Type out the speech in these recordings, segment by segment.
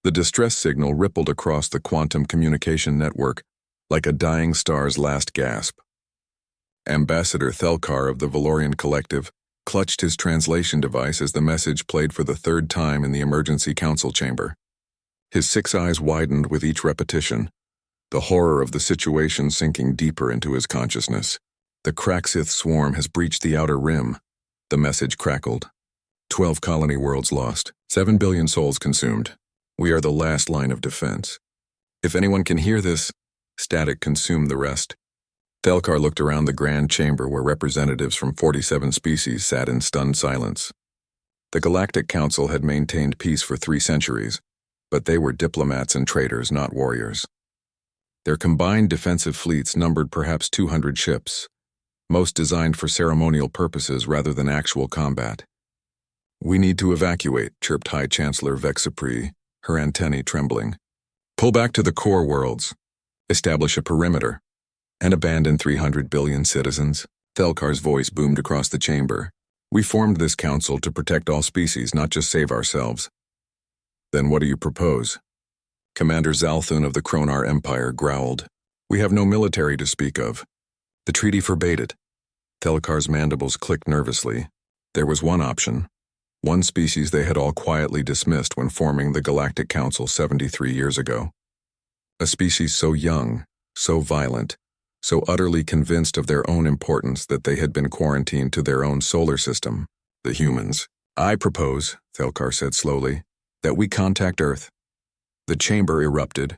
The distress signal rippled across the quantum communication network like a dying star's last gasp. Ambassador Thelkar of the Valorian Collective clutched his translation device as the message played for the third time in the emergency council chamber. His 6 eyes widened with each repetition, the horror of the situation sinking deeper into his consciousness. The Kraxith swarm has breached the outer rim, the message crackled. 12 colony worlds lost, 7 billion souls consumed. We are the last line of defense. If anyone can hear this, static consumed the rest. Thelkar looked around the grand chamber where representatives from 47 species sat in stunned silence. The Galactic Council had maintained peace for 3 centuries, but they were diplomats and traitors, not warriors. Their combined defensive fleets numbered perhaps 200 ships, most designed for ceremonial purposes rather than actual combat. "We need to evacuate," chirped High Chancellor Vexapri, her antennae trembling. "Pull back to the core worlds. Establish a perimeter. And abandon 300 billion citizens." Thelkar's voice boomed across the chamber. "We formed this council to protect all species, not just save ourselves." "Then what do you propose?" Commander Zalthun of the Kronar Empire growled. "We have no military to speak of. The treaty forbade it." Thelkar's mandibles clicked nervously. There was one option. One species they had all quietly dismissed when forming the Galactic Council 73 years ago. A species so young, so violent, so utterly convinced of their own importance that they had been quarantined to their own solar system, the humans. "I propose," Thelkar said slowly, "that we contact Earth." The chamber erupted.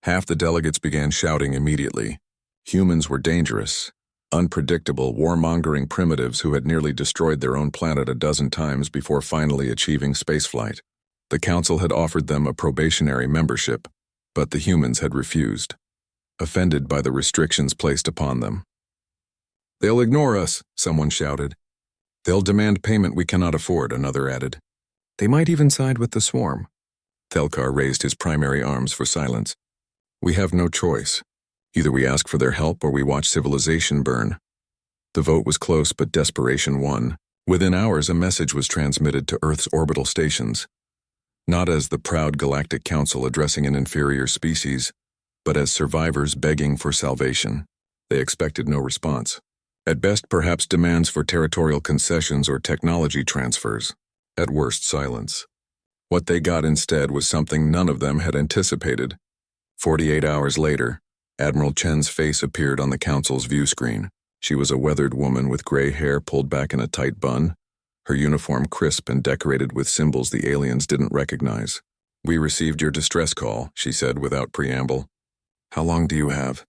Half the delegates began shouting immediately. Humans were dangerous, unpredictable, warmongering primitives who had nearly destroyed their own planet a dozen times before finally achieving spaceflight. The Council had offered them a probationary membership, but the humans had refused, offended by the restrictions placed upon them. "They'll ignore us," someone shouted. "They'll demand payment we cannot afford," another added. "They might even side with the swarm." Thelkar raised his primary arms for silence. "We have no choice. Either we ask for their help or we watch civilization burn." The vote was close, but desperation won. Within hours, a message was transmitted to Earth's orbital stations, not as the proud Galactic Council addressing an inferior species, but as survivors begging for salvation. They expected no response. At best, perhaps demands for territorial concessions or technology transfers. At worst, silence. What they got instead was something none of them had anticipated. 48 hours later, Admiral Chen's face appeared on the Council's view screen. She was a weathered woman with gray hair pulled back in a tight bun, her uniform crisp and decorated with symbols the aliens didn't recognize. "We received your distress call," she said without preamble. "How long do you have?"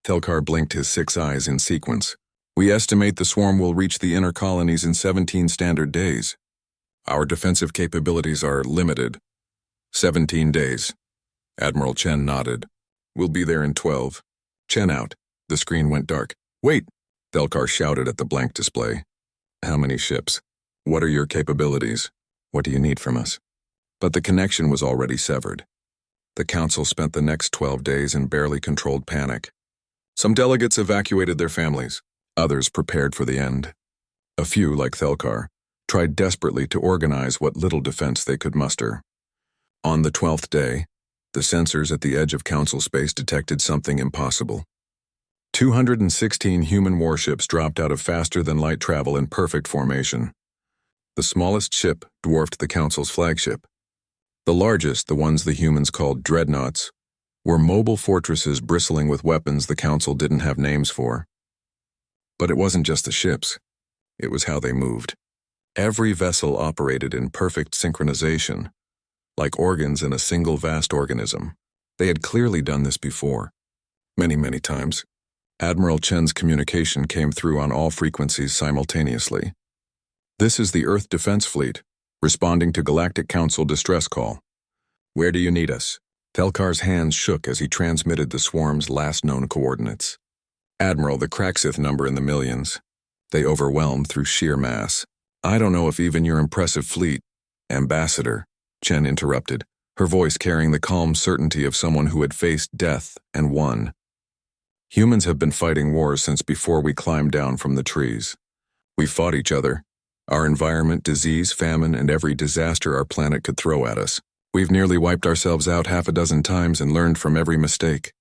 Thelkar blinked his 6 eyes in sequence. "We estimate the swarm will reach the inner colonies in 17 standard days. Our defensive capabilities are limited. 17 days. Admiral Chen nodded. "We'll be there in 12. Chen out." The screen went dark. "Wait!" Thelkar shouted at the blank display. "How many ships? What are your capabilities? What do you need from us?" But the connection was already severed. The Council spent the next 12 days in barely controlled panic. Some delegates evacuated their families. Others prepared for the end. A few, like Thelkar, tried desperately to organize what little defense they could muster. On the 12th day, the sensors at the edge of Council space detected something impossible. 216 human warships dropped out of faster-than-light travel in perfect formation. The smallest ship dwarfed the Council's flagship. The largest, the ones the humans called dreadnoughts, were mobile fortresses bristling with weapons the Council didn't have names for. But it wasn't just the ships. It was how they moved. Every vessel operated in perfect synchronization, like organs in a single vast organism. They had clearly done this before. Many, many times. Admiral Chen's communication came through on all frequencies simultaneously. "This is the Earth Defense Fleet, responding to Galactic Council distress call. Where do you need us?" Thelkar's hands shook as he transmitted the swarm's last known coordinates. "Admiral, the Kraxith number in the millions. They overwhelmed through sheer mass. I don't know if even your impressive fleet—" "Ambassador," Chen interrupted, her voice carrying the calm certainty of someone who had faced death and won. "Humans have been fighting wars since before we climbed down from the trees. We fought each other, our environment, disease, famine, and every disaster our planet could throw at us. We've nearly wiped ourselves out half a dozen times and learned from every mistake.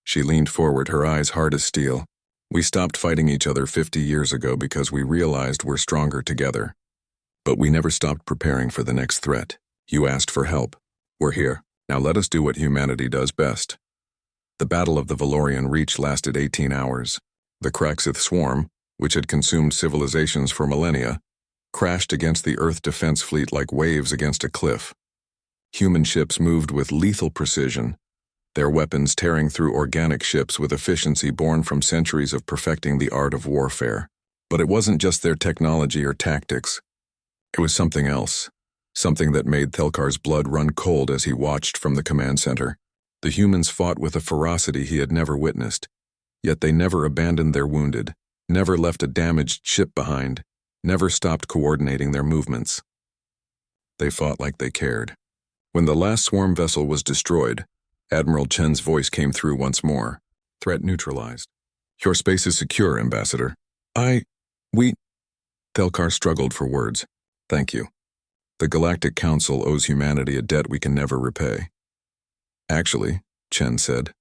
She leaned forward, her eyes hard as steel. We stopped fighting each other 50 years ago because we realized we're stronger together. But we never stopped preparing for the next threat. You asked for help. We're here. Now let us do what humanity does best. The Battle of the Valorian Reach lasted 18 hours. The Kraxith swarm, which had consumed civilizations for millennia, crashed against the Earth defense fleet like waves against a cliff. Human ships moved with lethal precision, their weapons tearing through organic ships with efficiency born from centuries of perfecting the art of warfare. But it wasn't just their technology or tactics. It was something else, something that made Thelkar's blood run cold as he watched from the command center. The humans fought with a ferocity he had never witnessed, yet they never abandoned their wounded, never left a damaged ship behind, never stopped coordinating their movements. They fought like they cared. When the last swarm vessel was destroyed, Admiral Chen's voice came through once more. Threat neutralized. Your space is secure, Ambassador. Thelkar struggled for words. Thank you. The Galactic Council owes humanity a debt we can never repay. Actually, Chen said,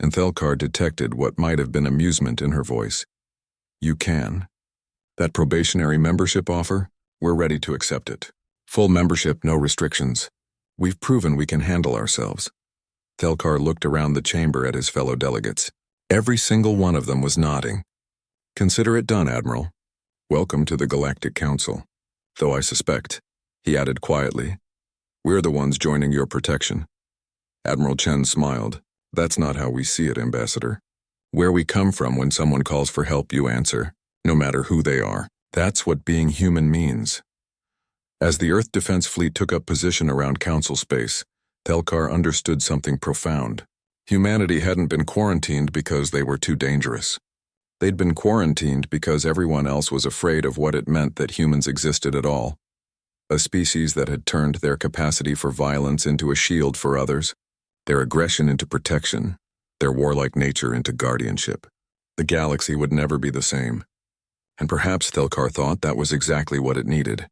and Thelkar detected what might have been amusement in her voice. You can. That probationary membership offer, we're ready to accept it. Full membership, no restrictions. We've proven we can handle ourselves. Thelkar looked around the chamber at his fellow delegates. Every single one of them was nodding. Consider it done, Admiral. Welcome to the Galactic Council. Though I suspect, he added quietly, we're the ones joining your protection. Admiral Chen smiled. That's not how we see it, Ambassador. Where we come from when someone calls for help, you answer, no matter who they are. That's what being human means. As the Earth Defense Fleet took up position around Council space, Thelkar understood something profound. Humanity hadn't been quarantined because they were too dangerous. They'd been quarantined because everyone else was afraid of what it meant that humans existed at all. A species that had turned their capacity for violence into a shield for others, their aggression into protection, their warlike nature into guardianship. The galaxy would never be the same. And perhaps Thelkar thought that was exactly what it needed.